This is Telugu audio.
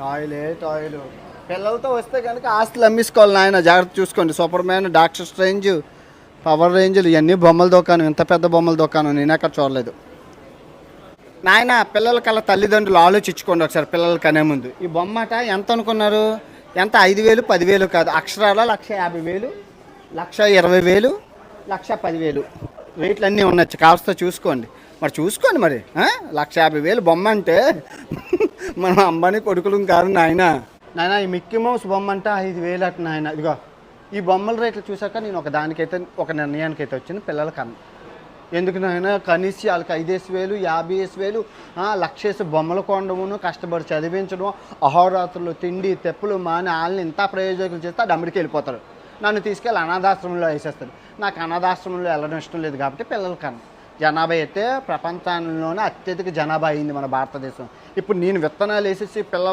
టాయిలు పిల్లలతో వస్తే కనుక ఆస్తులు అమ్మేసుకోవాలి నాయన, జాగ్రత్త చూసుకోండి. Superman, Doctor Strange, Power రేంజ్లు ఇవన్నీ బొమ్మల దుకాణం. ఇంత పెద్ద బొమ్మల దుకాణం నేను ఎక్కడ చూడలేదు నాయన. పిల్లలకల్లా తల్లిదండ్రులు ఆలోచించుకోండి ఒకసారి పిల్లలు కనే ముందు. ఈ బొమ్మట ఎంత అనుకున్నారు? ఎంత? 5,000 10,000 కాదు, అక్షరాల 1,50,000, 1,20,000, 1,10,000 రేట్లు అన్నీ ఉండొచ్చు. కాస్త చూసుకోండి మరి, చూసుకోండి మరి. 1,50,000 బొమ్మ అంటే మనం అంబానీ కొడుకులు కాదు నాయన. నాయన ఈ మిక్కీ మౌస్ బొమ్మ అంటే 5,000 అట నాయన. ఇదిగో ఈ బొమ్మల రేట్లు చూసాక నేను ఒక నిర్ణయానికి వచ్చింది, పిల్లల కన్నా. ఎందుకు నాయన? కనీసం వాళ్ళకి 5,000, 50,000, 1,00,000 బొమ్మలు కొనడమును, కష్టపడి చదివించడం, అహోరాత్రులు తిండి తెప్పులు మాని వాళ్ళని ఇంత ప్రయోజకులు చేస్తే అది అమెరికా వెళ్ళిపోతారు. నన్ను తీసుకెళ్ళి అనాథాశ్రమంలో వేసేస్తాడు. నాకు అనాథాశ్రమంలో వెళ్ళడం ఇష్టం లేదు కాబట్టి పిల్లల కన్నా. జనాభా అయితే ప్రపంచంలోనే అత్యధిక జనాభా అయింది మన భారతదేశం. ఇప్పుడు నేను విత్తనాలు వేసేసి పిల్లలు